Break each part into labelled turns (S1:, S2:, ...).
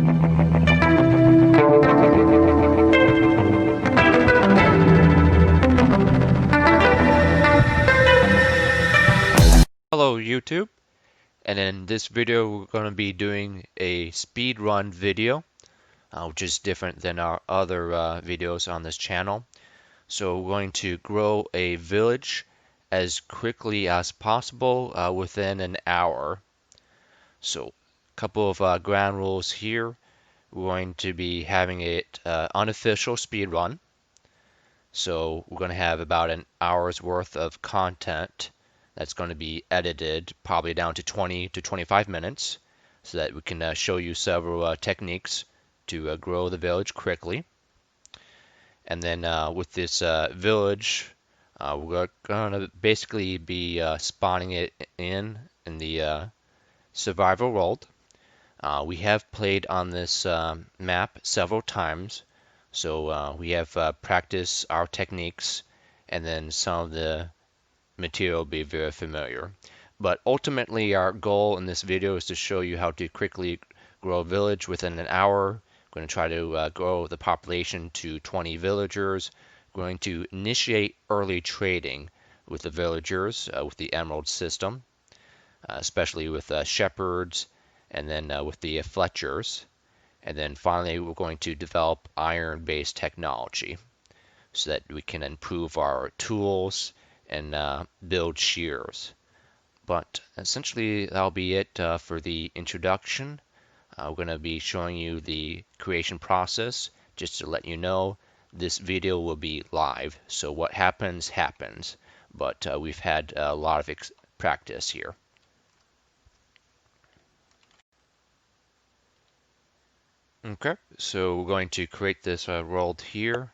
S1: Hello YouTube, and in this video we're going to be doing a speed run video, which is different than our other videos on this channel. So we're going to grow a village as quickly as possible within an hour. So a couple of ground rules here. We're going to be having it unofficial speed run. So we're going to have about an hour's worth of content that's going to be edited probably down to 20 to 25 minutes so that we can show you several techniques to grow the village quickly. And then with this village, we're going to basically be spawning it in the survival world. We have played on this map several times, so we have practiced our techniques, and then some of the material will be very familiar. But ultimately, our goal in this video is to show you how to quickly grow a village within an hour. We're going to try to grow the population to 20 villagers. We're going to initiate early trading with the villagers with the emerald system, especially with shepherds, and then with the Fletchers. And then finally, we're going to develop iron-based technology so that we can improve our tools and build shears. But essentially, that'll be it for the introduction. We're going to be showing you the creation process. Just to let you know, this video will be live, so what happens, happens. But we've had a lot of practice here. Okay, so we're going to create this world here.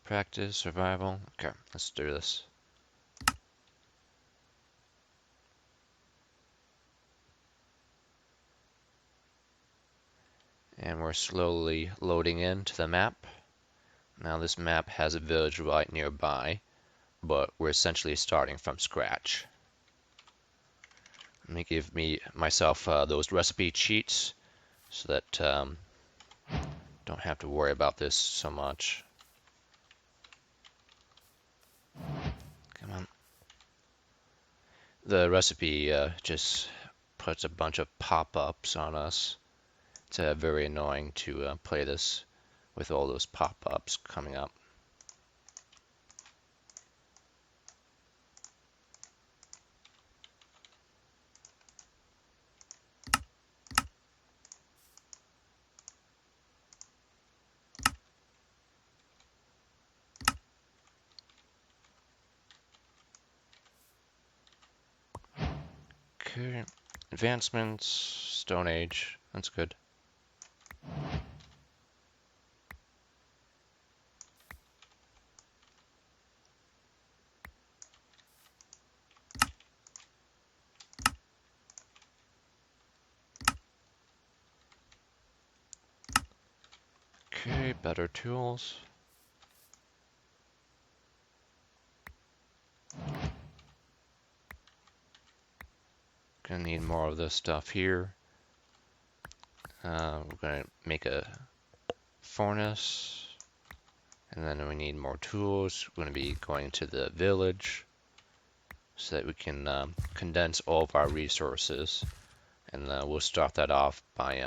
S1: Practice, survival. Okay, let's do this. And we're slowly loading into the map. Now this map has a village right nearby, but we're essentially starting from scratch. Let me give myself those recipe cheats so that don't have to worry about this so much. Come on. The recipe just puts a bunch of pop-ups on us. It's very annoying to play this with all those pop-ups coming up. Okay, advancements, Stone Age, that's good. Okay, better tools. Gonna need more of this stuff here. We're gonna make a furnace, and then we need more tools. We're gonna be going to the village so that we can condense all of our resources, and we'll start that off by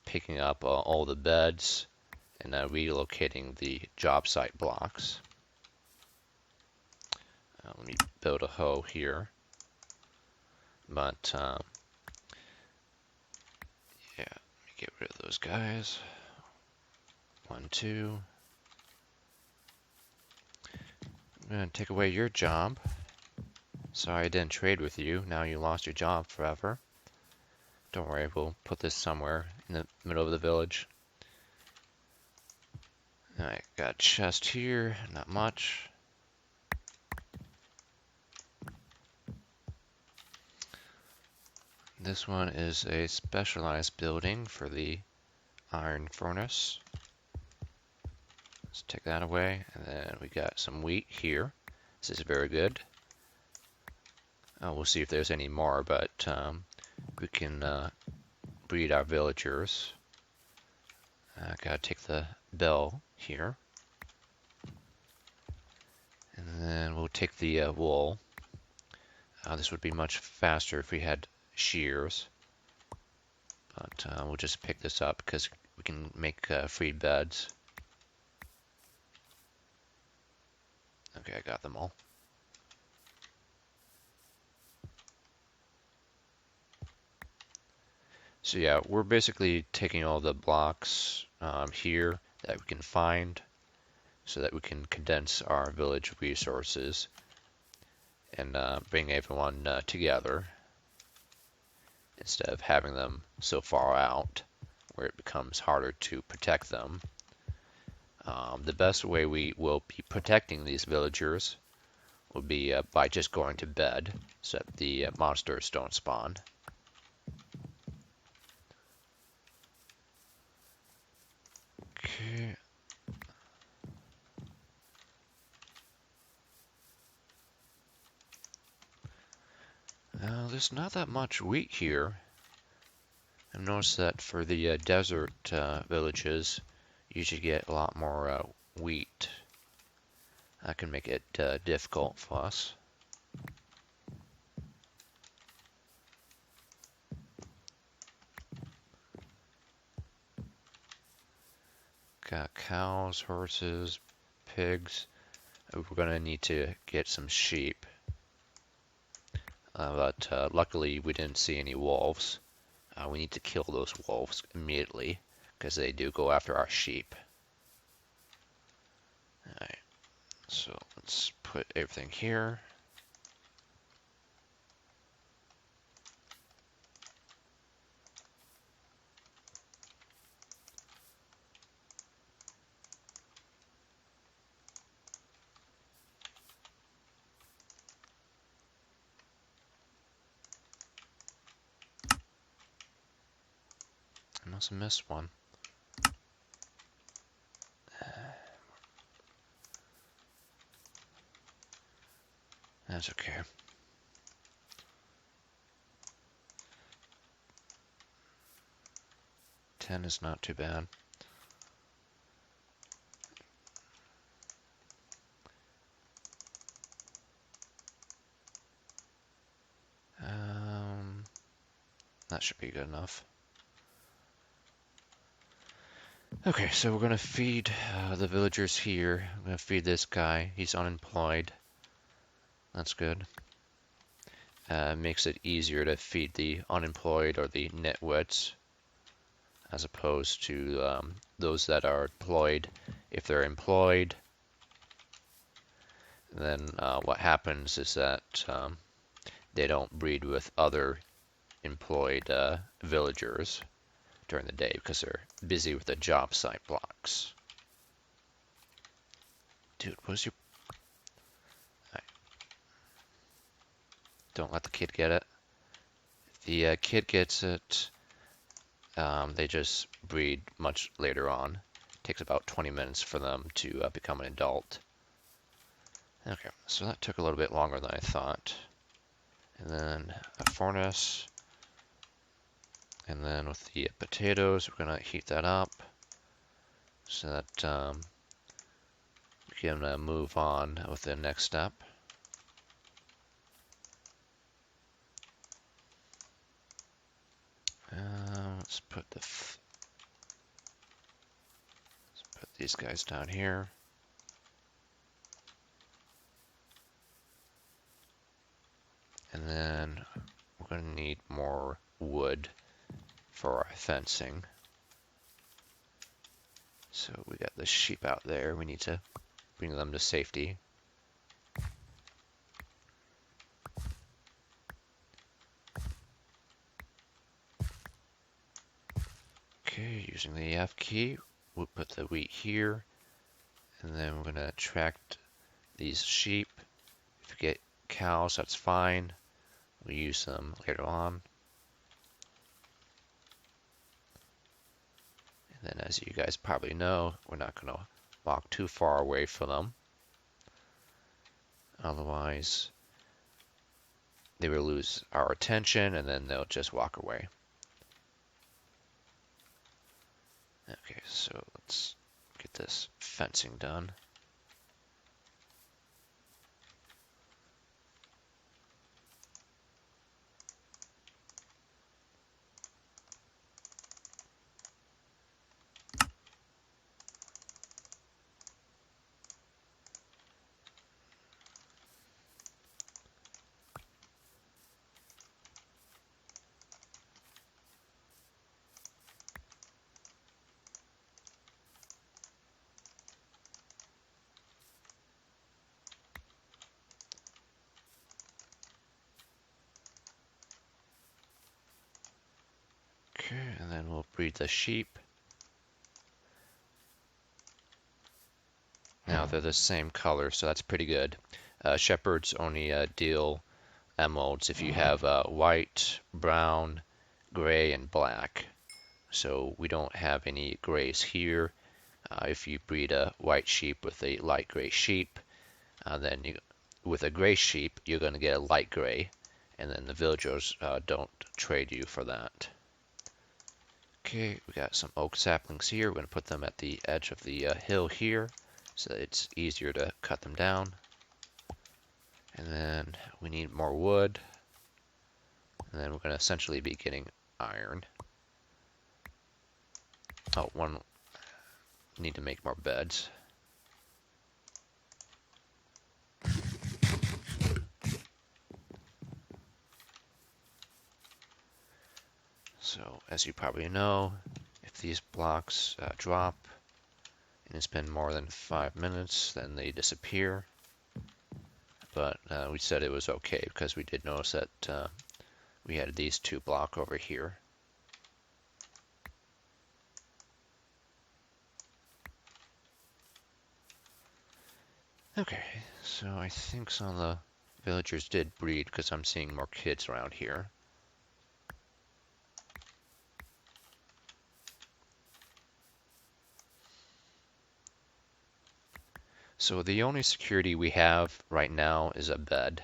S1: picking up all the beds and relocating the job site blocks. Let me build a hoe here. But, yeah, let me get rid of those guys. 1, 2. I'm going to take away your job. Sorry I didn't trade with you. Now you lost your job forever. Don't worry, we'll put this somewhere in the middle of the village. Alright, got a chest here. Not much. This one is a specialized building for the iron furnace. Let's take that away, and then we got some wheat here. This is very good. We'll see if there's any more, but we can breed our villagers. I gotta take the bell here. And then we'll take the wool. This would be much faster if we had shears. But we'll just pick this up because we can make free beds. Okay, I got them all. So yeah, we're basically taking all the blocks here that we can find so that we can condense our village resources and bring everyone together instead of having them so far out where it becomes harder to protect them. The best way we will be protecting these villagers would be by just going to bed so that the monsters don't spawn. Okay. Now, there's not that much wheat here. I've noticed that for the desert villages, you should get a lot more wheat. That can make it difficult for us. Got cows, horses, pigs. We're going to need to get some sheep. But luckily we didn't see any wolves. We need to kill those wolves immediately because they do go after our sheep. Alright, so let's put everything here. I must have missed one. That's okay. Ten is not too bad. That should be good enough. Okay, so we're gonna feed the villagers here. I'm gonna feed this guy. He's unemployed. That's good. Makes it easier to feed the unemployed or the nitwits as opposed to those that are employed. If they're employed, then what happens is that they don't breed with other employed villagers during the day because they're busy with the job site blocks. Dude, what's your... Right. Don't let the kid get it. If the kid gets it, they just breed much later on. It takes about 20 minutes for them to become an adult. Okay, so that took a little bit longer than I thought. And then a furnace. And then with the potatoes, we're going to heat that up so that we can move on with the next step. Let's put these guys down here. And then we're going to need more wood for our fencing. So we got the sheep out there. We need to bring them to safety. Okay, using the F key, we'll put the wheat here. And then we're going to attract these sheep. If we get cows, that's fine. We'll use them later on. And then as you guys probably know, we're not going to walk too far away from them. Otherwise, they will lose our attention and then they'll just walk away. Okay, so let's get this fencing done. Okay, and then we'll breed the sheep. Now they're the same color, so that's pretty good. Shepherds only deal emeralds if you have white, brown, gray, and black. So we don't have any grays here. If you breed a white sheep with a light gray sheep, then with a gray sheep, you're going to get a light gray, and then the villagers don't trade you for that. Okay, we got some oak saplings here. We're going to put them at the edge of the hill here, so that it's easier to cut them down. And then we need more wood, and then we're going to essentially be getting iron. Oh, need to make more beds. So, as you probably know, if these blocks drop and it's been more than 5 minutes, then they disappear. But we said it was okay because we did notice that we had these two block over here. Okay, so I think some of the villagers did breed because I'm seeing more kids around here. So the only security we have right now is a bed.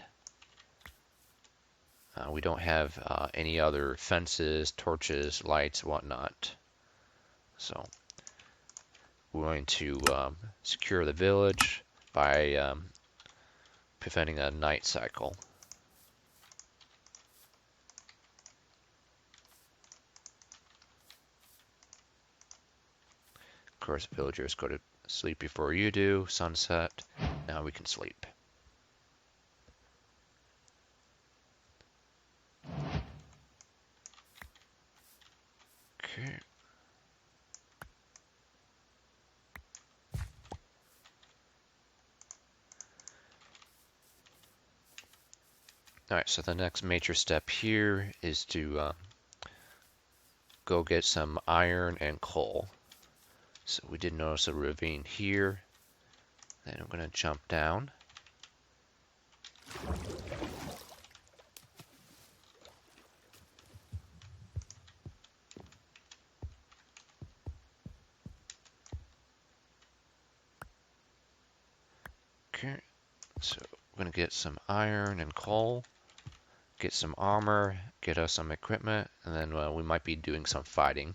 S1: We don't have any other fences, torches, lights, whatnot. So we're going to secure the village by preventing a night cycle. Of course, villagers go to sleep before you do, sunset. Now we can sleep. Okay. Alright, so the next major step here is to go get some iron and coal. So we did notice a ravine here. Then I'm going to jump down. Okay, so we're going to get some iron and coal, get some armor, get us some equipment, and then we might be doing some fighting.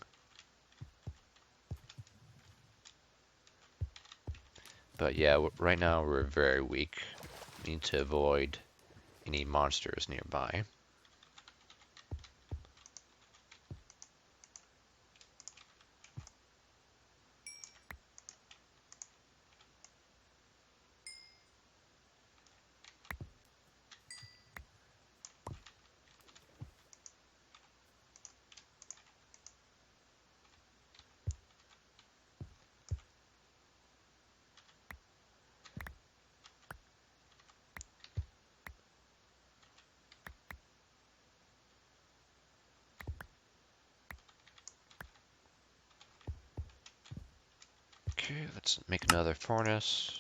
S1: But yeah, right now we're very weak. We need to avoid any monsters nearby. Okay, let's make another furnace.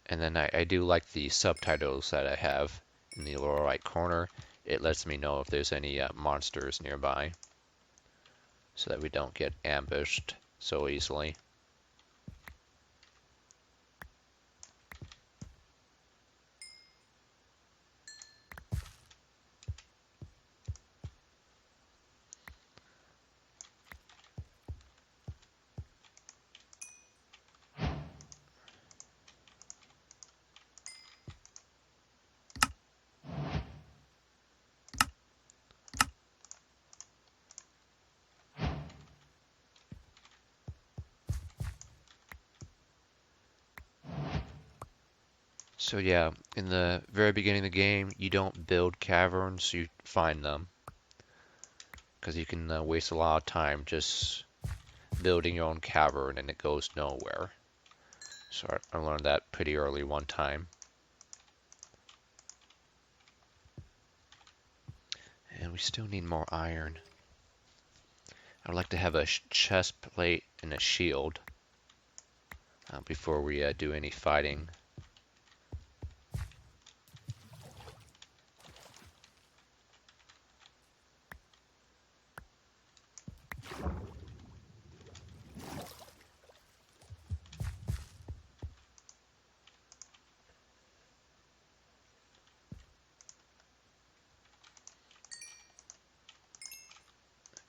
S1: And then I do like the subtitles that I have in the lower right corner. It lets me know if there's any monsters nearby, so that we don't get ambushed so easily. So yeah, in the very beginning of the game, you don't build caverns, you find them. Because you can waste a lot of time just building your own cavern and it goes nowhere. So I learned that pretty early one time. And we still need more iron. I would like to have a chest plate and a shield before we do any fighting.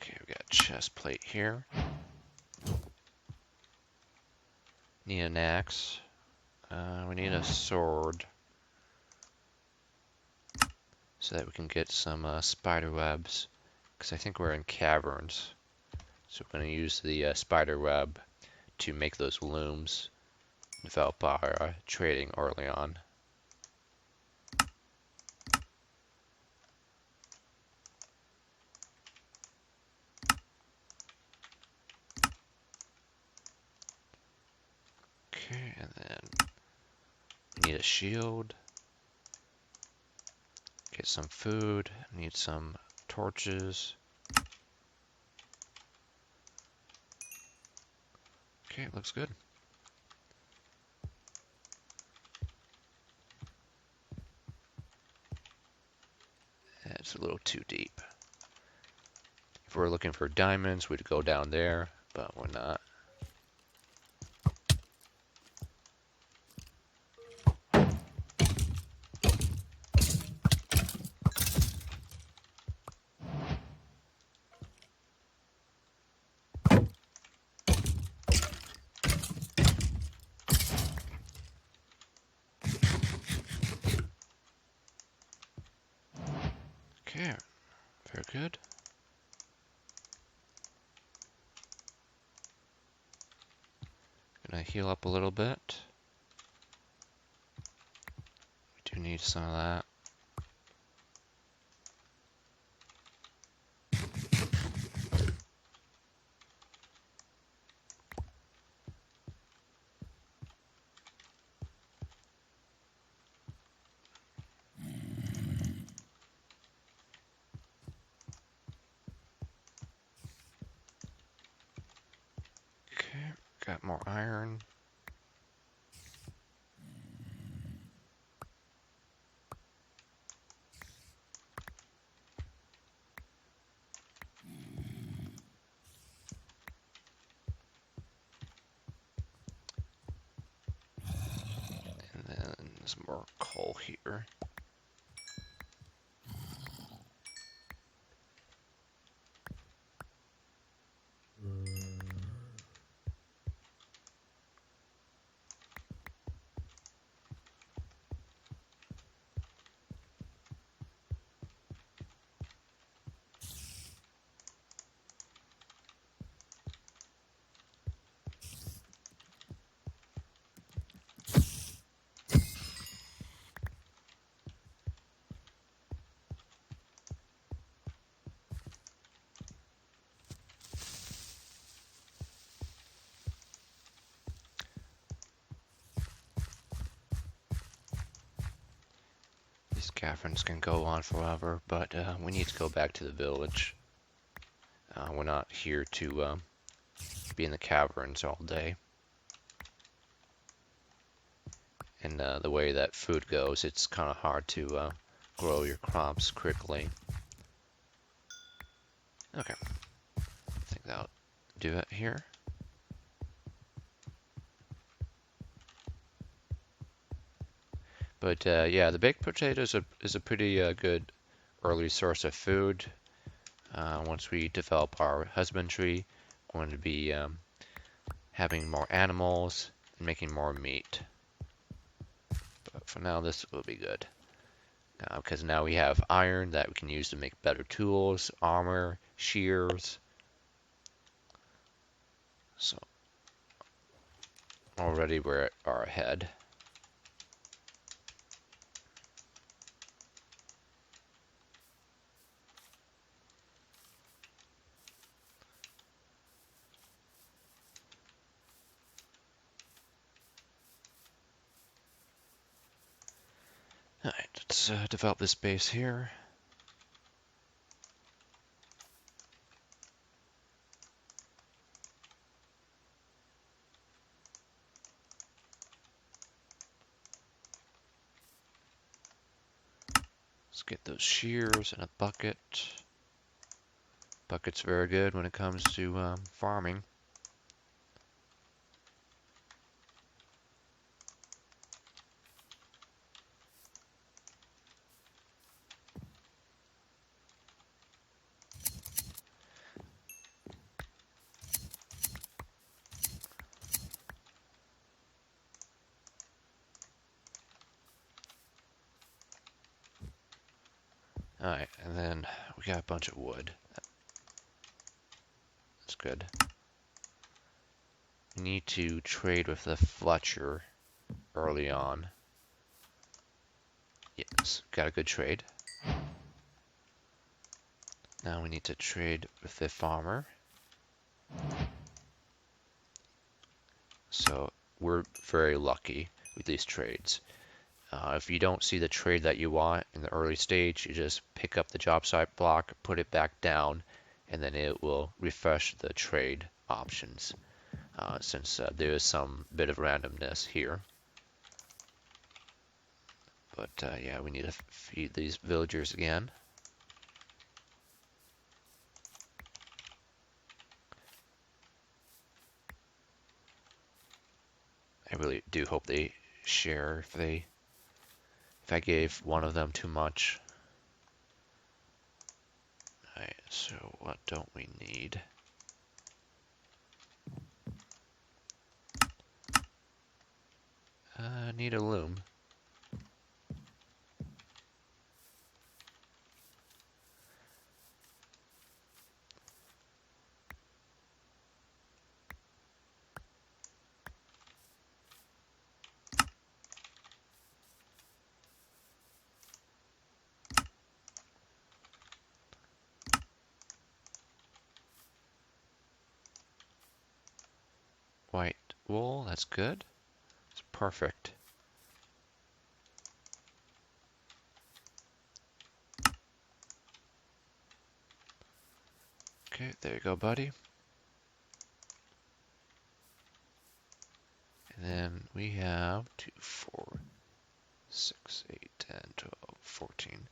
S1: Okay, we got a chest plate here. Need an axe. We need a sword so that we can get some spider webs. Because I think we're in caverns. So we're going to use the spider web to make those looms. Develop our trading early on. Okay, and then we need a shield. Get some food. Need some torches. Okay, looks good. It's a little too deep. If we're looking for diamonds, we'd go down there, but we're not. Okay, very good. Gonna heal up a little bit. We do need some of that. Okay, got more iron. And then there's more coal here. These caverns can go on forever, but we need to go back to the village. We're not here to be in the caverns all day. And the way that food goes, it's kind of hard to grow your crops quickly. Okay, I think that'll do it here. But yeah, the baked potato is a pretty good early source of food. Once we develop our husbandry, we're going to be having more animals and making more meat. But for now, this will be good. Because now we have iron that we can use to make better tools, armor, shears. So already we're ahead. Alright, let's develop this base here. Let's get those shears and a bucket. Bucket's very good when it comes to farming. Alright, and then we got a bunch of wood. That's good. We need to trade with the Fletcher early on. Yes, got a good trade. Now we need to trade with the farmer. So we're very lucky with these trades. If you don't see the trade that you want in the early stage, you just pick up the job site block, put it back down, and then it will refresh the trade options, since there is some bit of randomness here. But yeah, we need to feed these villagers again. I really do hope they share if I gave one of them too much. Alright, so what don't we need? Need a loom. White wool, that's good. It's perfect. Okay, there you go, buddy. And then we have 2, 4, 6, 8, 10, 12, 14.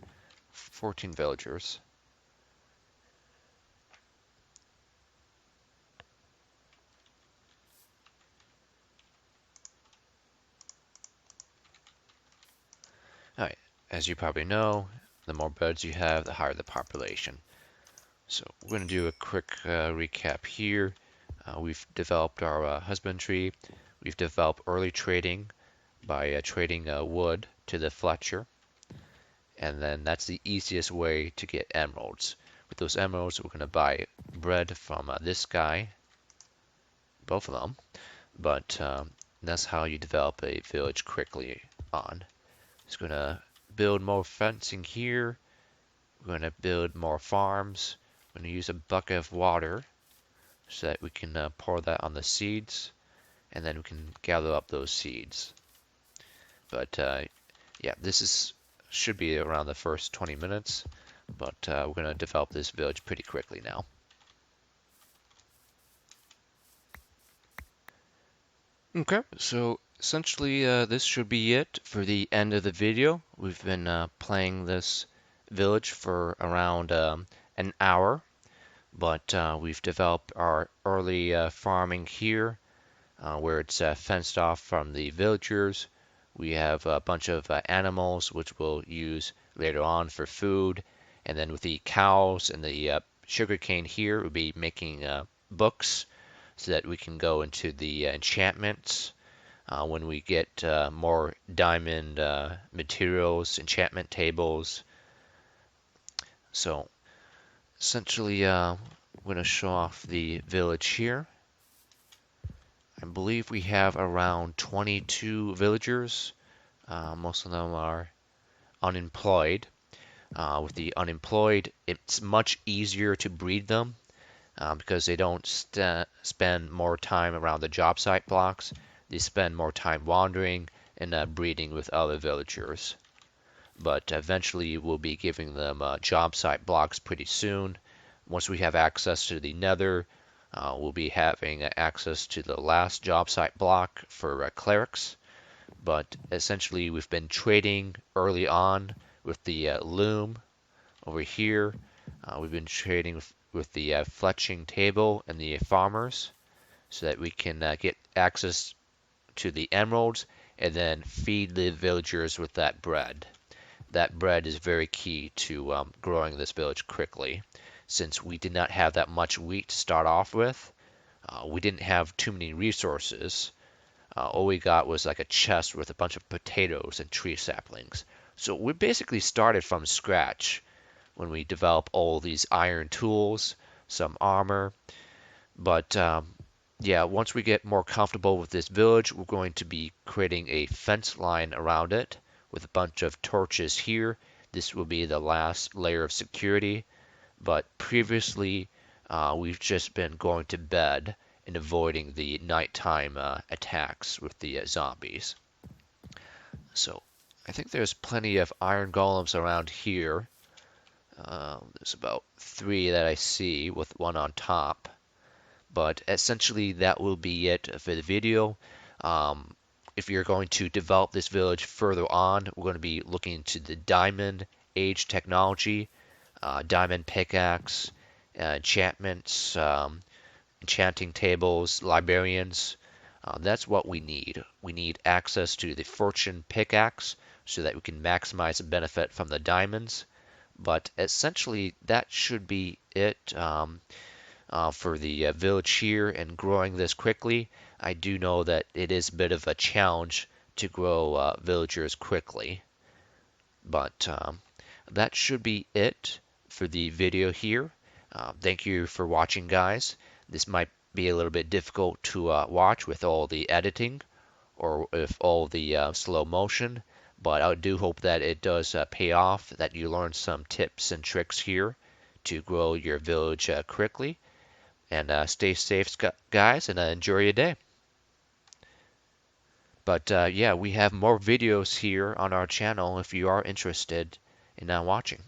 S1: 14 villagers. Alright, as you probably know, the more beds you have, the higher the population. So we're going to do a quick recap here. We've developed our husbandry. We've developed early trading by trading wood to the Fletcher. And then that's the easiest way to get emeralds. With those emeralds, we're going to buy bread from this guy, both of them. But that's how you develop a village quickly on. Just going to build more fencing here. We're going to build more farms. We're going to use a bucket of water so that we can pour that on the seeds, and then we can gather up those seeds. But yeah, should be around the first 20 minutes, but we're going to develop this village pretty quickly now. Okay, so essentially this should be it for the end of the video. We've been playing this village for around an hour, but we've developed our early farming here, where it's fenced off from the villagers. We have a bunch of animals which we'll use later on for food, and then with the cows and the sugarcane here, we'll be making books so that we can go into the enchantments when we get more diamond materials, enchantment tables. So essentially, I'm going to show off the village here. I believe we have around 22 villagers. Most of them are unemployed. With the unemployed, it's much easier to breed them because they don't spend more time around the job site blocks. They spend more time wandering and breeding with other villagers. but eventually we'll be giving them job site blocks pretty soon. Once we have access to the nether, we'll be having access to the last job site block for clerics. But essentially, we've been trading early on with the loom over here. We've been trading with the fletching table and the farmers so that we can get access to the emeralds and then feed the villagers with that bread. That bread is very key to growing this village quickly. Since we did not have that much wheat to start off with, we didn't have too many resources. All we got was like a chest with a bunch of potatoes and tree saplings. So we basically started from scratch when we developed all these iron tools, some armor. But yeah, once we get more comfortable with this village, we're going to be creating a fence line around it with a bunch of torches here. This will be the last layer of security. But previously, we've just been going to bed and avoiding the nighttime attacks with the zombies. So I think there's plenty of iron golems around here. There's about 3 that I see with one on top. But essentially, that will be it for the video. If you're going to develop this village further on, we're going to be looking into the diamond age technology, diamond pickaxe, enchantments, enchanting tables, librarians. That's what we need. We need access to the fortune pickaxe so that we can maximize the benefit from the diamonds. But essentially, that should be it. For the village here and growing this quickly. I do know that it is a bit of a challenge to grow villagers quickly, but that should be it for the video here. Thank you for watching, guys. This might be a little bit difficult to watch with all the editing or with all the slow motion, but I do hope that it does pay off, that you learn some tips and tricks here to grow your village quickly. And stay safe, guys, and enjoy your day. But yeah, we have more videos here on our channel if you are interested in watching.